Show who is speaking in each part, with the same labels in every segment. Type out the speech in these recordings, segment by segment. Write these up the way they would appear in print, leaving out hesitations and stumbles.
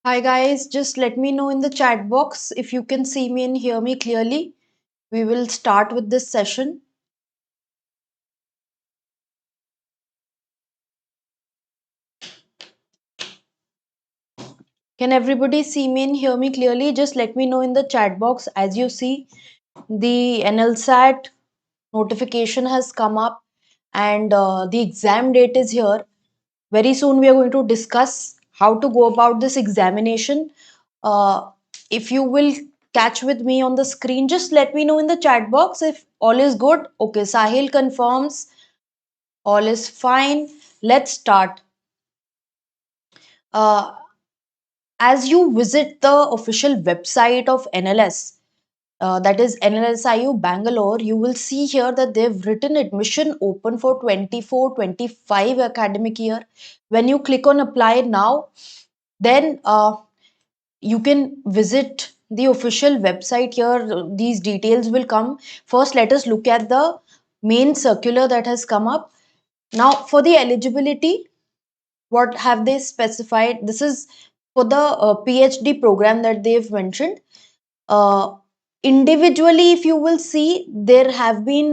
Speaker 1: Hi guys, just let me know in the chat box if you can see me and hear me clearly. We will start with this session. Can everybody see me and hear me clearly? Just let me know in the chat box. As you see, the NLSAT notification has come up and the exam date is here. Very soon we are going to discuss how to go about this examination. Uh, if you will catch with me on the screen, just let me know in the chat box if all is good. Okay, Sahil confirms all is fine. Let's start. Uh, as you visit the official website of NLS, that is NLSIU Bangalore, you will see here that they've written admission open for 24-25 academic year. When you click on apply now, then you can visit the official website here. These details will come. First, let us look at the main circular that has come up. Now, for the eligibility, what have they specified? This is for the PhD program that they've mentioned. Uh, Individually, if you will see, there have been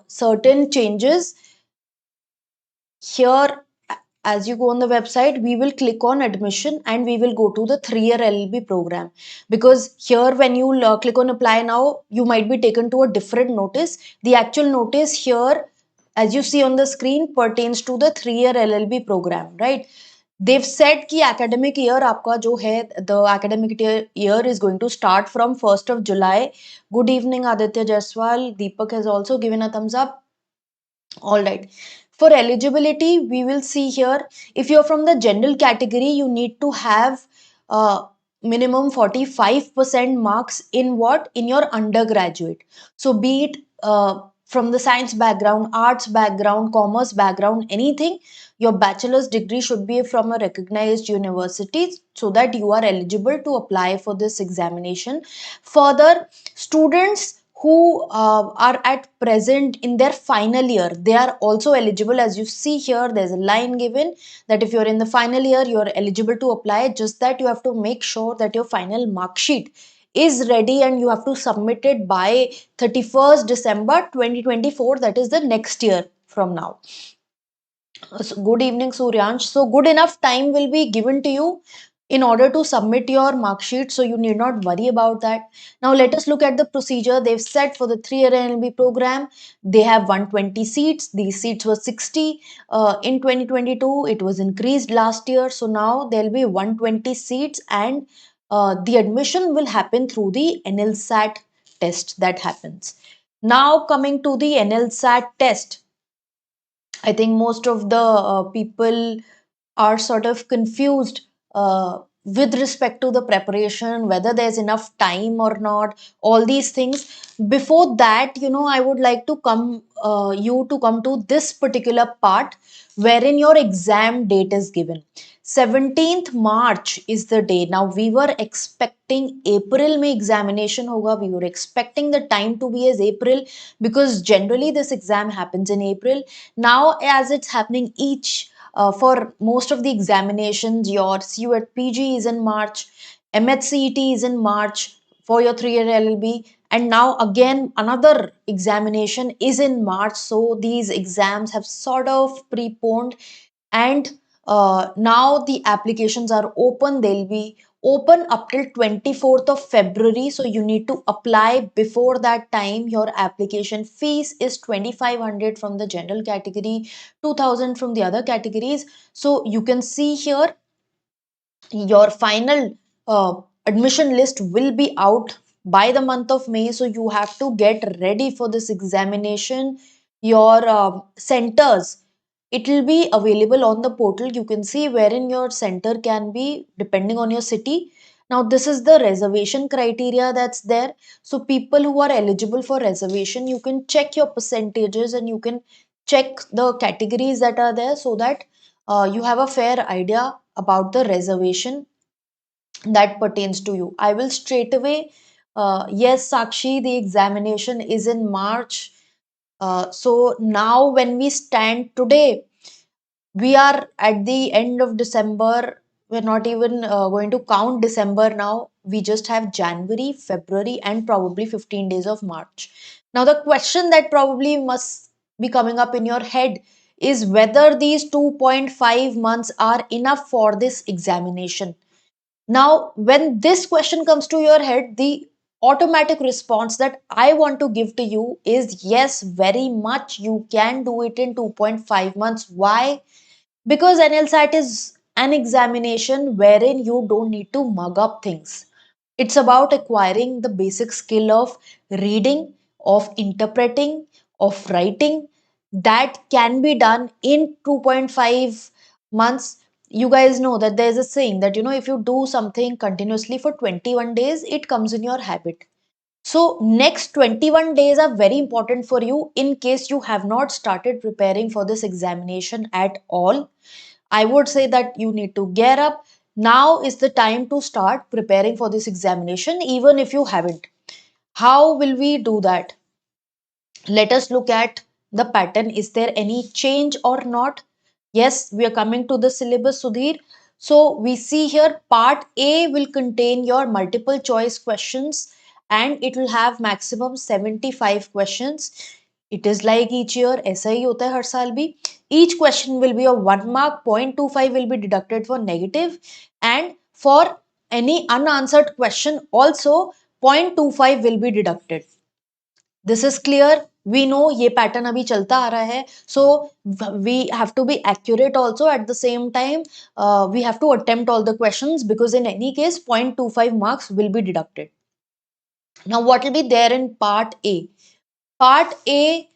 Speaker 1: certain changes here. As you go on the website, we will click on admission and we will go to the 3-year LLB program, because here when you click on apply now, you might be taken to a different notice. The actual notice here, as you see on the screen, pertains to the 3-year LLB program, right? They've said कि academic year आपका जो है, the academic year is going to start from 1st of July. Good evening, Aditya Jaiswal. Deepak has also given a thumbs up. All right. For eligibility, we will see here, if you're from the general category, you need to have minimum 45% marks in what? In your undergraduate. So be it from the science background, arts background, commerce background, anything, your bachelor's degree should be from a recognized university so that you are eligible to apply for this examination. Further, students who are at present in their final year, they are also eligible. As you see here, there's a line given that if you're in the final year, you're eligible to apply. Just that you have to make sure that your final mark sheet is ready and you have to submit it by 31st December 2024. That is the next year from now. So good evening, Suryansh. So good enough time will be given to you in order to submit your mark sheet, so you need not worry about that. Now let us look at the procedure. They've said for the 3-year NLB program, they have 120 seats. These seats were 60 in 2022. It was increased last year. So now there'll be 120 seats and the admission will happen through the NLSAT test that happens. Now coming to the NLSAT test, I think most of the people are sort of confused with respect to the preparation, whether there's enough time or not, all these things. Before that, I would like to come to this particular part wherein your exam date is given. 17th March is the day. Now we were expecting April mein examination hoga. We were expecting the time to be as April, because generally this exam happens in April. Now as it's happening for most of the examinations, your CUET PG is in March, MHCET is in March for your 3-year LLB, and now again another examination is in March. So these exams have sort of preponed, and now the applications are open. They'll be open up till 24th of February. So you need to apply before that time. Your application fees is 2500 from the general category, 2000 from the other categories. So you can see here your final admission list will be out by the month of May. So you have to get ready for this examination. Your centers, it will be available on the portal. You can see wherein your center can be depending on your city. Now this is the reservation criteria that's there. So people who are eligible for reservation, you can check your percentages and you can check the categories that are there, so that you have a fair idea about the reservation that pertains to you. I will straight away, yes, Sakshi, the examination is in March. So now when we stand today, we are at the end of December. we're not even going to count December now. We just have January, February, and probably 15 days of March. Now, the question that probably must be coming up in your head is whether these 2.5 months are enough for this examination. Now, when this question comes to your head, the automatic response that I want to give to you is yes, very much you can do it in 2.5 months. Why? Because NLSAT is an examination wherein you don't need to mug up things. It's about acquiring the basic skill of reading, of interpreting, of writing that can be done in 2.5 months. You guys know that there's a saying that, if you do something continuously for 21 days, it comes in your habit. So, next 21 days are very important for you in case you have not started preparing for this examination at all. I would say that you need to gear up. Now is the time to start preparing for this examination, even if you haven't. How will we do that? Let us look at the pattern. Is there any change or not? Yes, we are coming to the syllabus, Sudhir. So we see here part A will contain your multiple choice questions and it will have maximum 75 questions. It is like each year, ऐसा ही होता है हर साल भी. Each question will be a 1 mark, 0.25 will be deducted for negative, and for any unanswered question also 0.25 will be deducted. This is clear. We know ये pattern अभी चलता आ रहा है. So we have to be accurate also. At the same time, we have to attempt all the questions, because in any case 0.25 marks will be deducted. Now what will be there in part A? Part A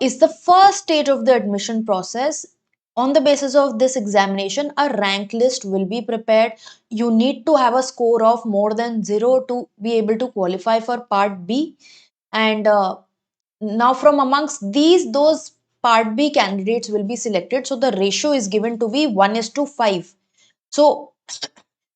Speaker 1: is the first stage of the admission process. On the basis of this examination, a rank list will be prepared. You need to have a score of more than 0 to be able to qualify for part B. And now from amongst those part B candidates will be selected. So the ratio is given to be 1:5. So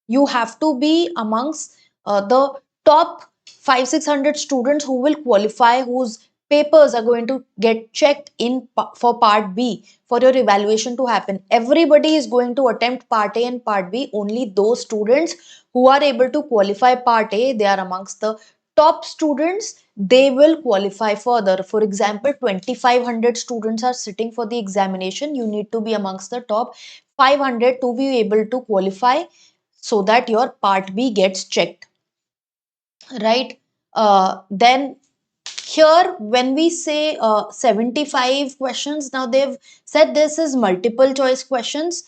Speaker 1: you have to be amongst the top 500-600 students who will qualify, whose papers are going to get checked in for part B for your evaluation to happen. Everybody is going to attempt part A and part B. Only those students who are able to qualify part A, they are amongst the top students, they will qualify further. For example, 2500 students are sitting for the examination. You need to be amongst the top 500 to be able to qualify, so that your part B gets checked, right? Then here when we say 75 questions, now they've said this is multiple choice questions.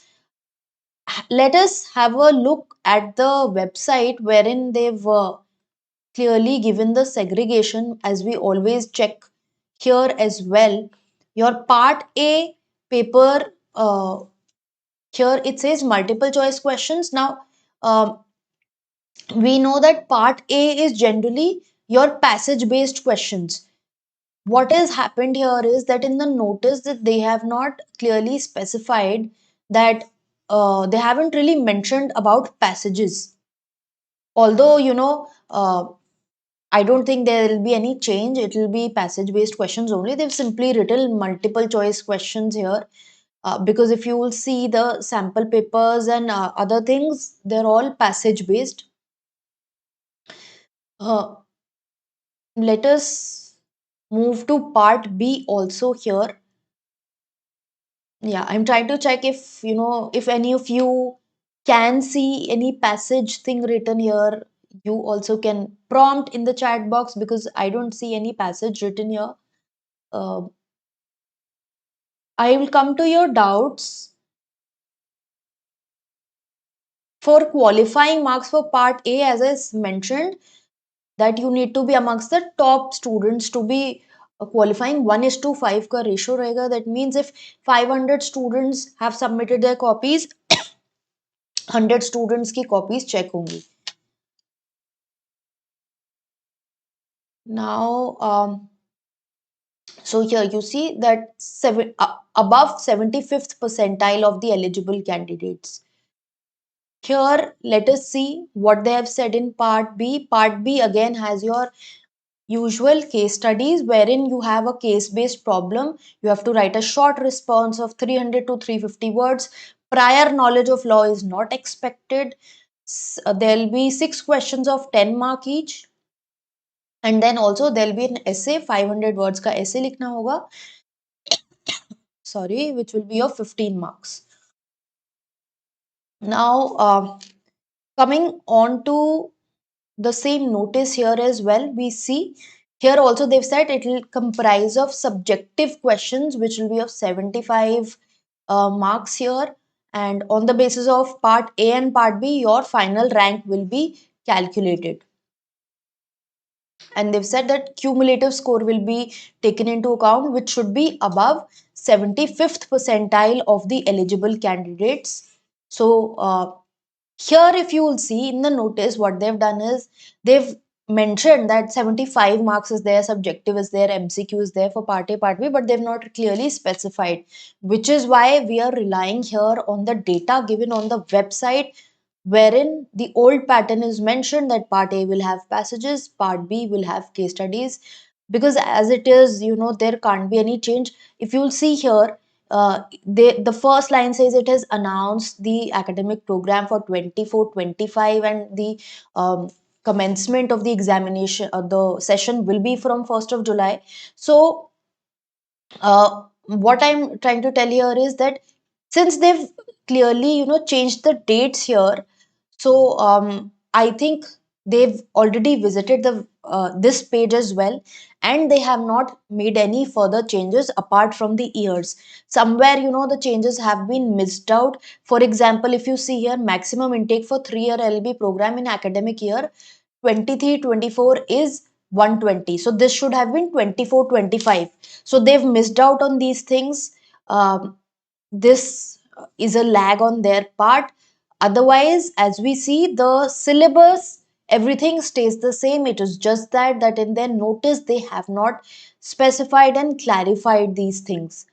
Speaker 1: Let us have a look at the website wherein they've clearly given the segregation, as we always check here as well. Your part A paper, here it says multiple choice questions. Now we know that part A is generally your passage based questions. What has happened here is that in the notice that they have not clearly specified that they haven't really mentioned about passages. Although, I don't think there will be any change. It will be passage based questions only. They've simply written multiple choice questions here. Because if you will see the sample papers and other things, they're all passage based. Uh, Let us move to part B also here. Yeah, I'm trying to check if, if any of you can see any passage thing written here. You also can prompt in the chat box, because I don't see any passage written here. I will come to your doubts. For qualifying marks for part A, as I mentioned, that you need to be amongst the top students to be qualifying. 1:5 का ratio रहेगा. That means if 500 students have submitted their copies, 100 students की copies check होंगी. Now so here you see that above 75th percentile of the eligible candidates. Here let us see what they have said in part B. Part B again has your usual case studies, wherein you have a case based problem. You have to write a short response of 300 to 350 words. Prior knowledge of law is not expected. There'll be 6 questions of 10 mark each, and then also there'll be an essay, 500 words का essay लिखना होगा, sorry, which will be of 15 marks. Now, coming on to the same notice here as well, we see here also they've said it will comprise of subjective questions which will be of 75 marks here, and on the basis of part A and part B your final rank will be calculated. And they've said that cumulative score will be taken into account, which should be above 75th percentile of the eligible candidates. So here, if you will see in the notice, what they've done is they've mentioned that 75 marks is there, subjective is there, MCQ is there for part A, part B, but they've not clearly specified, which is why we are relying here on the data given on the website, wherein the old pattern is mentioned that part A will have passages, part B will have case studies. Because as it is, there can't be any change. If you'll see here, the first line says it has announced the academic program for 24-25, and the commencement of the examination, the session will be from 1st of July. So what I'm trying to tell here is that since they've clearly changed the dates here, so I think they've already visited the this page as well, and they have not made any further changes apart from the years. Somewhere the changes have been missed out. For example, if you see here, maximum intake for 3-year LB program in academic year 23-24 is 120. So this should have been 24-25. So they've missed out on these things. This is a lag on their part. Otherwise, as we see, the syllabus, everything stays the same. It is just that in their notice they have not specified and clarified these things.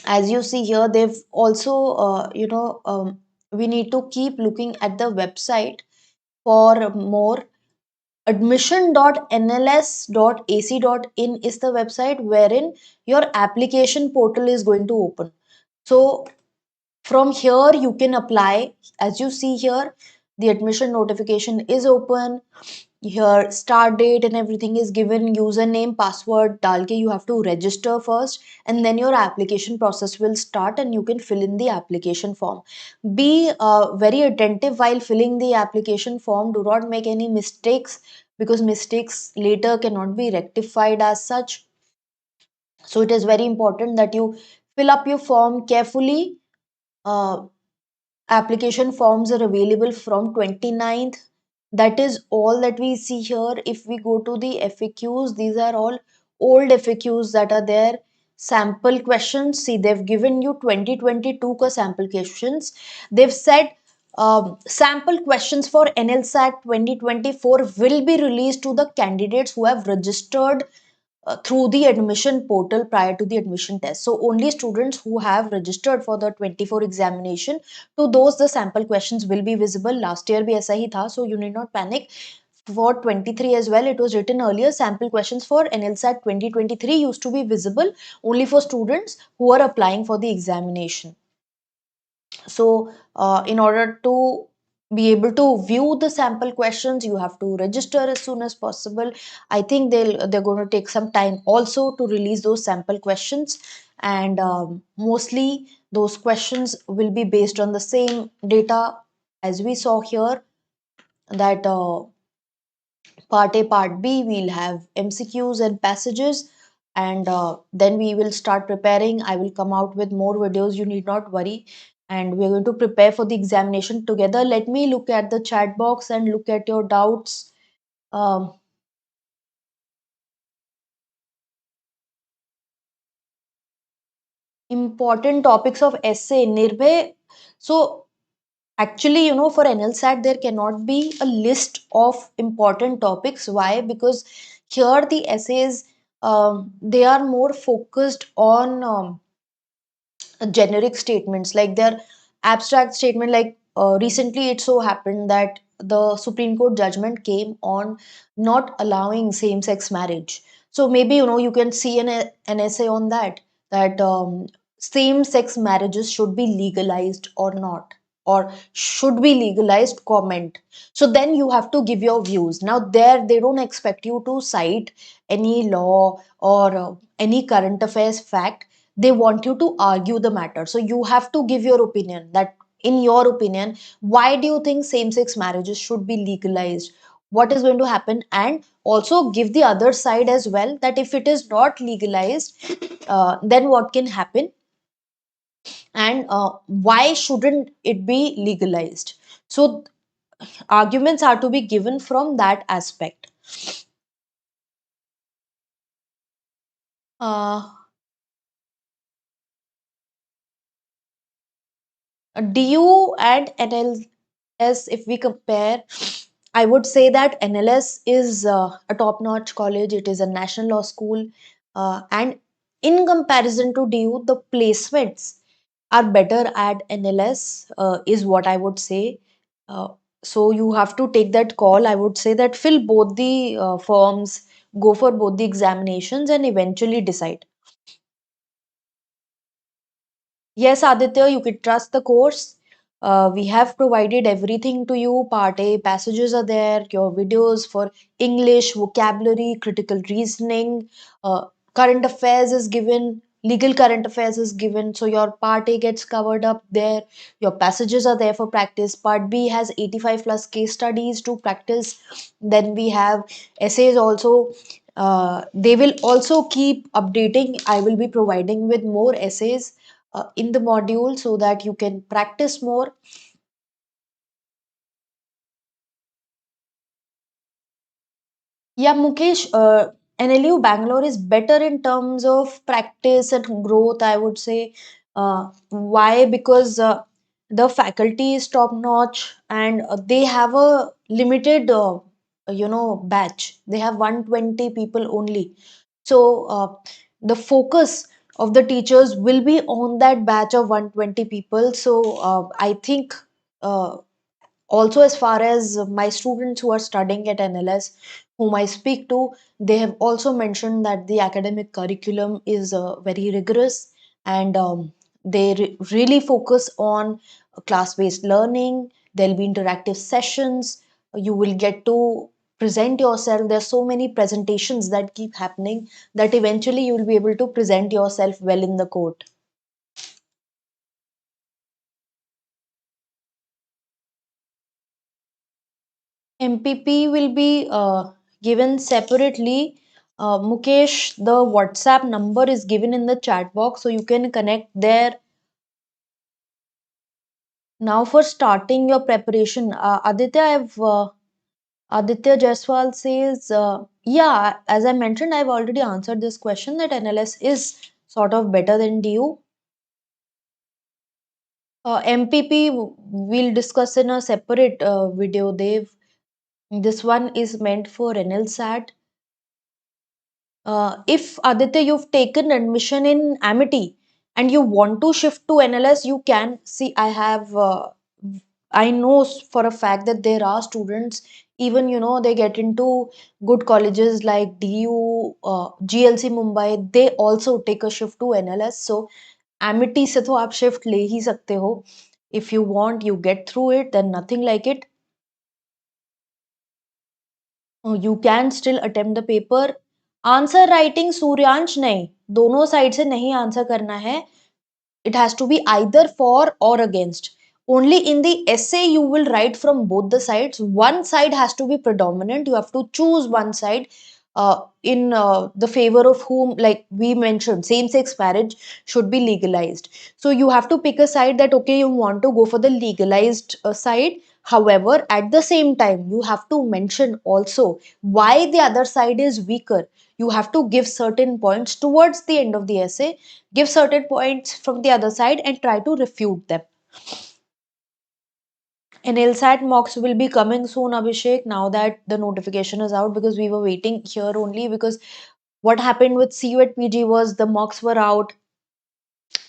Speaker 1: As you see here, they've also we need to keep looking at the website for more. Admission.nls.ac.in is the website wherein your application portal is going to open. So from here you can apply. As you see here, the admission notification is open. Here start date and everything is given, username, password डाल के you have to register first, and then your application process will start and you can fill in the application form. Be very attentive while filling the application form. Do not make any mistakes, because mistakes later cannot be rectified as such. So it is very important that you fill up your form carefully. uh, Application forms are available from 29th. That is all that we see here. If we go to the FAQs, these are all old FAQs that are there. Sample questions, see, they've given you 2022 ka sample questions. They've said sample questions for NLSAT 2024 will be released to the candidates who have registered through the admission portal prior to the admission test. So only students who have registered for the 24 examination, to those the sample questions will be visible. Last year bhi aisa hi tha, so you need not panic. For 23 as well, it was written earlier, sample questions for NLSAT 2023 used to be visible only for students who are applying for the examination. So in order to be able to view the sample questions, you have to register as soon as possible. I think they're going to take some time also to release those sample questions, and mostly those questions will be based on the same data as we saw here, that part A, part B, we'll have MCQs and passages, and then we will start preparing. I will come out with more videos, you need not worry, and we're going to prepare for the examination together. Let me look at the chat box and look at your doubts. Um, Important topics of essay, Nirbhay. So actually, for NLSAT, there cannot be a list of important topics. Why? Because here the essays, they are more focused on generic statements, like their abstract statement. Like recently, it so happened that the Supreme Court judgment came on not allowing same-sex marriage. So maybe you can see an essay on that. That same sex marriages should be legalized or not, or should be legalized, comment. So then you have to give your views. Now there they don't expect you to cite any law or any current affairs fact. They want you to argue the matter, so you have to give your opinion, that in your opinion, why do you think same sex marriages should be legalized, what is going to happen, and also give the other side as well, that if it is not legalized, then what can happen, and why shouldn't it be legalized. So arguments are to be given from that aspect. uh, DU and NLS, if we compare, I would say that NLS is a top notch college. It is a national law school. And in comparison to DU, the placements are better at NLS, is what I would say. Uh, so you have to take that call. I would say that fill both the forms, go for both the examinations, and eventually decide. Yes, Aditya, you can trust the course. We have provided everything to you. Part A passages are there, your videos for English, vocabulary, critical reasoning, current affairs is given, legal current affairs is given. So your part A gets covered up there. Your passages are there for practice. Part B has 85 plus case studies to practice. Then we have essays also. They will also keep updating. I will be providing with more essays in the module so that you can practice more. Yeah, Mukesh, NLU Bangalore is better in terms of practice and growth, I would say. Why? Because the faculty is top notch, and they have a limited, batch. They have 120 people only. So the focus of the teachers will be on that batch of 120 people. So I think. Also, as far as my students who are studying at NLS whom I speak to, they have also mentioned that the academic curriculum is very rigorous, and they really focus on class based learning. There'll be interactive sessions, you will get to present yourself. There's so many presentations that keep happening that eventually you will be able to present yourself well in the court. MPP will be given separately. Mukesh, the WhatsApp number is given in the chat box, so you can connect there. Now, for starting your preparation, Aditya Jaiswal says, yeah, as I mentioned, I've already answered this question that NLS is sort of better than DU. MPP we'll discuss in a separate video. This one is meant for NLSAT. If Aditya, you've taken admission in Amity and you want to shift to NLS, you can see. I know for a fact that there are students, even they get into good colleges like DU, GLC Mumbai, they also take a shift to NLS. So Amity से तो आप shift ले ही सकते हो. If you want, you get through it, then nothing like it. You can still attempt the paper. Answer writing Suryansh नहीं, दोनों side से नहीं आंसर करना है. It has to be either for or against. Only in the essay you will write from both the sides. One side has to be predominant. You have to choose one side, in the favor of whom, like we mentioned, same sex marriage should be legalized. So you have to pick a side that, okay, you want to go for the legalized side. However, at the same time, you have to mention also why the other side is weaker. You have to give certain points towards the end of the essay, give certain points from the other side, and try to refute them. And LSAT mocks will be coming soon, Abhishek, now that the notification is out, because we were waiting here only because what happened with CU at PG was the mocks were out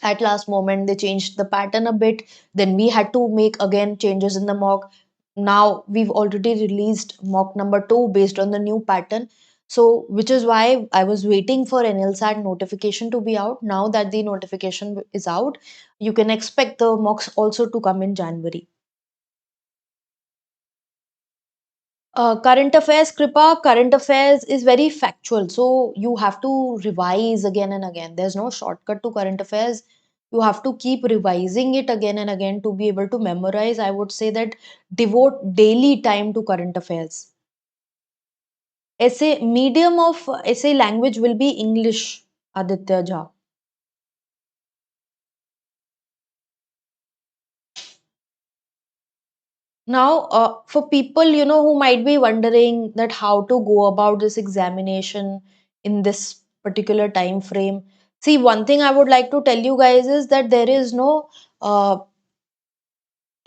Speaker 1: at last moment. They changed the pattern a bit. Then we had to make again changes in the mock. Now we've already released mock number 2 based on the new pattern. So which is why I was waiting for NLSAT notification to be out. Now that the notification is out, you can expect the mocks also to come in January. Current affairs, Kripa, current affairs is very factual. So you have to revise again and again. There's no shortcut to current affairs. You have to keep revising it again and again to be able to memorize. I would say that devote daily time to current affairs. Essay, medium of essay language will be English, Aditya Jha. Now, for people, who might be wondering that how to go about this examination in this particular time frame. See, one thing I would like to tell you guys is that there is no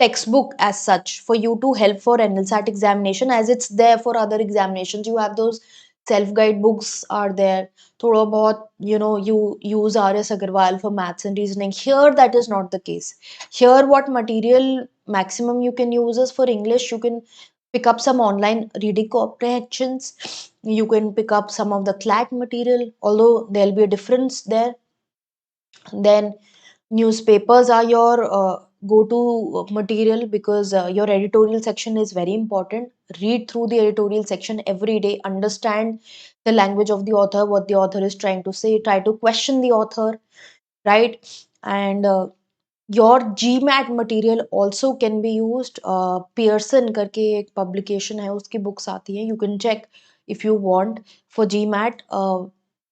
Speaker 1: textbook as such for you to help for NLSAT examination as it's there for other examinations. You have those self-guide books are there. Thoda bahut, you use RS Agarwal for maths and reasoning. Here, that is not the case. Here, what material maximum you can use is for English. You can pick up some online reading comprehensions. You can pick up some of the CLAT material, although there'll be a difference there. Then newspapers are your go-to material because your editorial section is very important. Read through the editorial section every day, understand the language of the author, what the author is trying to say, try to question the author, right? And your GMAT material also can be used. Pearson करके एक publication है, उसकी books आती हैं. You can check if you want for GMAT.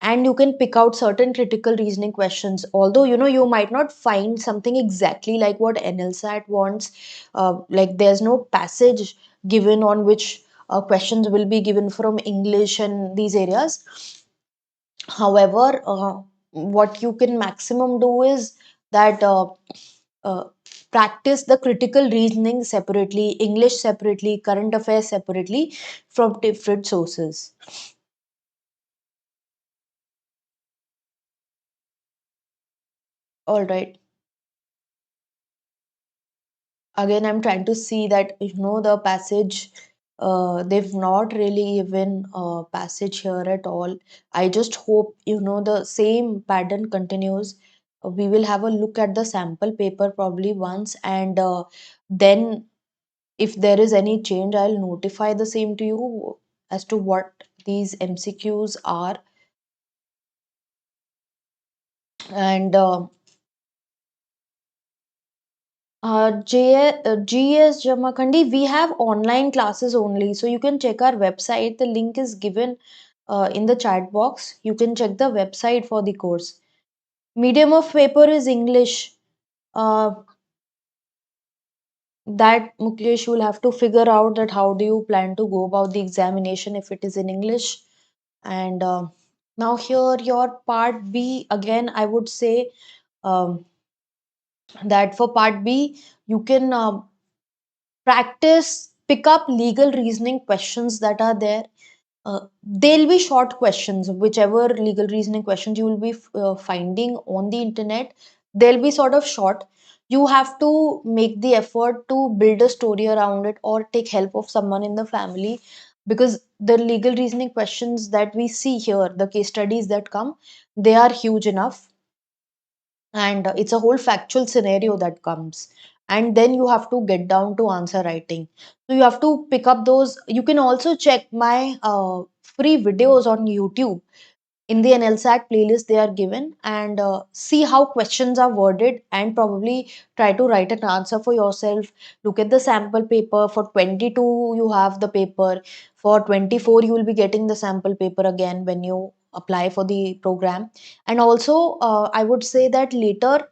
Speaker 1: And you can pick out certain critical reasoning questions. Although, you might not find something exactly like what NLSAT wants. Like there's no passage given on which questions will be given from English and these areas. However, what you can maximum do is that uh, practice the critical reasoning separately, English separately, current affairs separately from different sources. All right. Again, I'm trying to see that the passage. They've not really given a passage here at all. I just hope the same pattern continues. We will have a look at the sample paper probably once, and then if there is any change, I'll notify the same to you as to what these MCQs are. And GS Jamakhandi, we have online classes only. So you can check our website. The link is given in the chat box. You can check the website for the course. Medium of paper is English. Uh, that Mukesh will have to figure out that how do you plan to go about the examination if it is in English. And now here your part B, again I would say um, that for part B you can practice, pick up legal reasoning questions that are there. They'll be short questions, whichever legal reasoning questions you will be finding on the internet. They'll be sort of short. You have to make the effort to build a story around it or take help of someone in the family, because the legal reasoning questions that we see here, the case studies that come, they are huge enough, and it's a whole factual scenario that comes, and then you have to get down to answer writing. So you have to pick up those. You can also check my free videos on YouTube. In the NLSAT playlist they are given, and see how questions are worded, and probably try to write an answer for yourself. Look at the sample paper. For 22 you have the paper, for 24 you will be getting the sample paper again when you apply for the program. And also I would say that later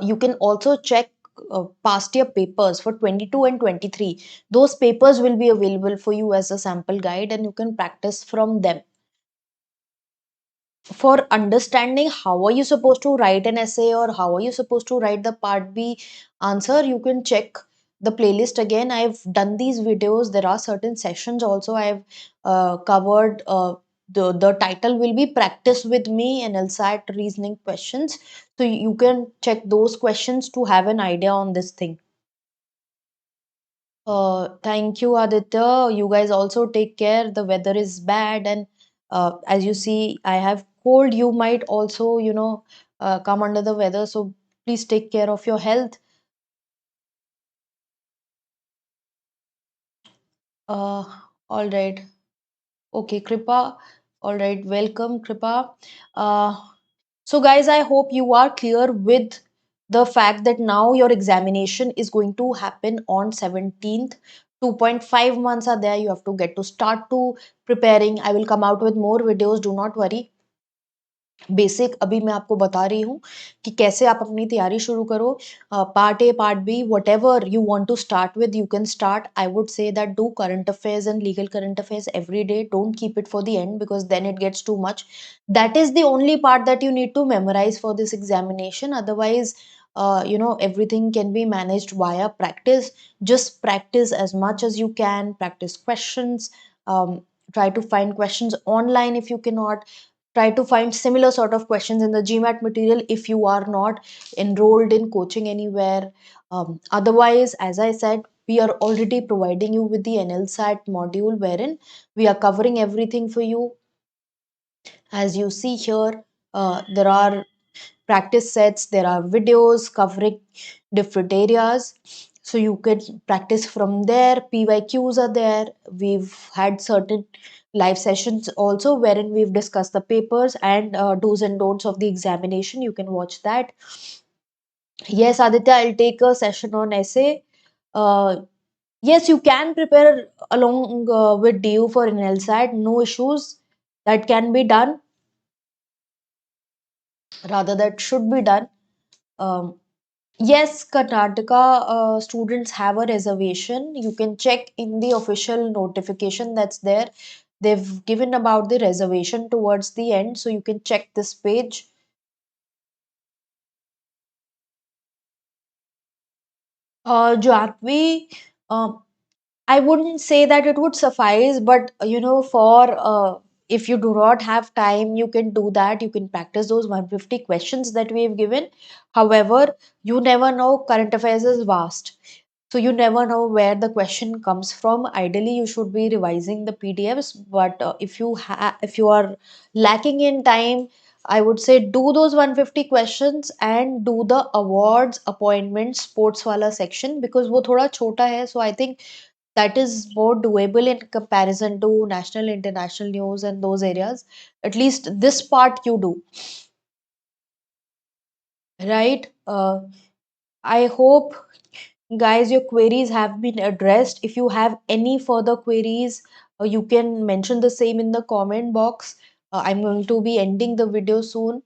Speaker 1: you can also check past year papers for 22 and 23. Those papers will be available for you as a sample guide, and you can practice from them. For understanding how are you supposed to write an essay or how are you supposed to write the part B answer, you can check the playlist again. I've done these videos. There are certain sessions also I've covered. The title will be practice with me and LSAT reasoning questions, so you can check those questions to have an idea on this thing. Thank you, Aditya. You guys also take care. The weather is bad, and as you see, I have cold. You might also, come under the weather. So please take care of your health. Uh, all right. Okay, Kripa. All right. Welcome, Kripa. Uh, so, guys, I hope you are clear with the fact that now your examination is going to happen on 17th. 2.5 months are there. You have to get to start to preparing. I will come out with more videos. Do not worry. Basic अभी मैं आपको बता रही हूँ कि कैसे आप अपनी तैयारी शुरू करो. Part A part B whatever you want to start with you can start. I would say that do current affairs and legal current affairs every day. Don't keep it for the end because then it gets too much. That is the only part that you need to memorize for this examination. Otherwise, everything can be managed via practice. Just practice as much as you can. Practice questions. Try to find questions online if you cannot. Try to find similar sort of questions in the GMAT material if you are not enrolled in coaching anywhere. Otherwise, as I said, we are already providing you with the NLSAT module wherein we are covering everything for you. As you see here, there are practice sets, there are videos covering different areas. So you can practice from there. PYQs are there. We've had certain live sessions also wherein we've discussed the papers and do's and don'ts of the examination. You can watch that. Yes, Aditya, I'll take a session on essay. Uh, yes, you can prepare along with DU for an LSAT. No issues. That can be done. Rather, that should be done. Um, Yes, Karnataka students have a reservation. You can check in the official notification that's there. They've given about the reservation towards the end, so you can check this page. Jhanvi, um, I wouldn't say that it would suffice, but for if you do not have time, you can do that. You can practice those 150 questions that we've given. However, you never know, current affairs is vast. So you never know where the question comes from. Ideally, you should be revising the PDFs, but if you are lacking in time, I would say do those 150 questions and do the awards, appointments, sports wala section because वो थोड़ा छोटा है. So I think that is more doable in comparison to national, international news and those areas. At least this part you do, right? I hope, guys, your queries have been addressed. If you have any further queries, you can mention the same in the comment box. I'm going to be ending the video soon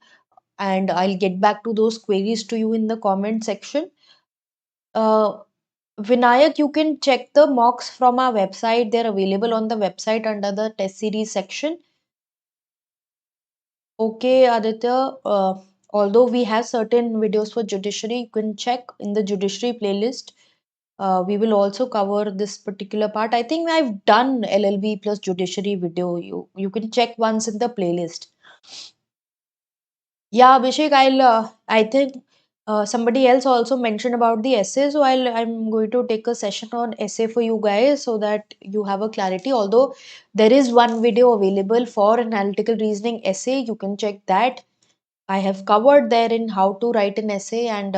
Speaker 1: and I'll get back to those queries to you in the comment section. Uh, Vinayak, you can check the mocks from our website. They're available on the website under the test series section. Okay, Aditya, although we have certain videos for judiciary, you can check in the judiciary playlist. We will also cover this particular part. I think I've done LLB plus judiciary video. You can check once in the playlist. Yeah, Abhishek, I think somebody else also mentioned about the essay, so I'm going to take a session on essay for you guys so that you have a clarity. Although there is one video available for analytical reasoning essay, you can check that. I have covered there in how to write an essay, and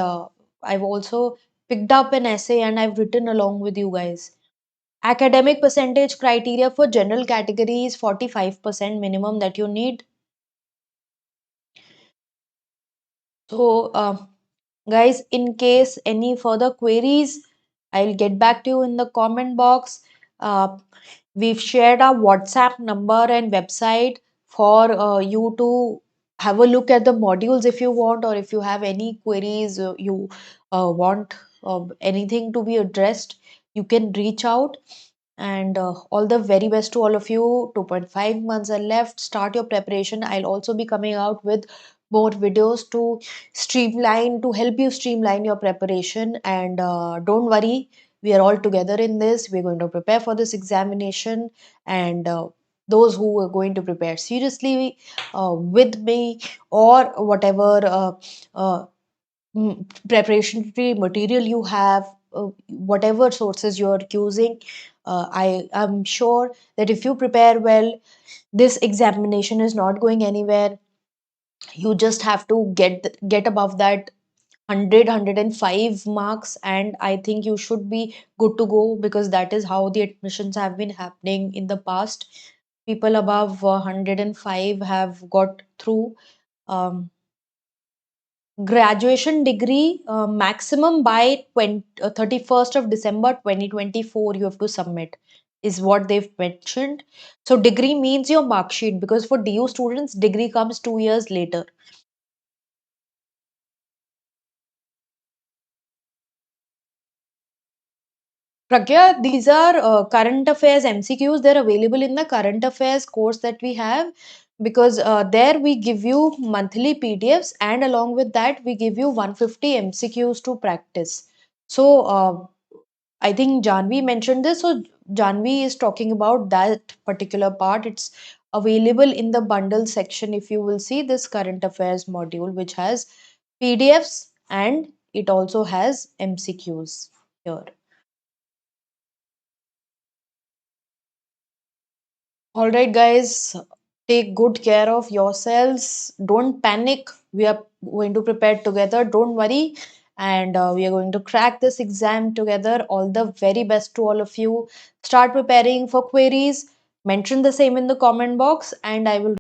Speaker 1: I've also picked up an essay and I've written along with you guys. Academic percentage criteria for general category is 45% minimum that you need. So, guys, in case any further queries, I'll get back to you in the comment box. We've shared our WhatsApp number and website for you to have a look at the modules if you want, or if you have any queries, you want anything to be addressed, you can reach out. And all the very best to all of you. 2.5 months are left. Start your preparation. I'll also be coming out with more videos to help you streamline your preparation. And don't worry, we are all together in this. We're going to prepare for this examination. And those who are going to prepare seriously with me, or whatever preparatory material you have, whatever sources you're using. I am sure that if you prepare well, this examination is not going anywhere. You just have to get above that 100 marks, and I think you should be good to go, because that is how the admissions have been happening in the past. People above 105 have got through. um, Graduation degree, maximum by 31st of December 2024 you have to submit, is what they've mentioned. So degree means your mark sheet, because for DU students degree comes 2 years later. Pragya, these are current affairs MCQs. They're available in the current affairs course that we have, because there we give you monthly PDFs, and along with that we give you 150 MCQs to practice. So I think Janvi mentioned this. So Janvi is talking about that particular part. It's available in the bundle section. If you will see this current affairs module, which has PDFs and it also has MCQs here. All right, guys, take good care of yourselves. Don't panic. We are going to prepare together. Don't worry. And we are going to crack this exam together. All the very best to all of you. Start preparing for queries. Mention the same in the comment box, and I will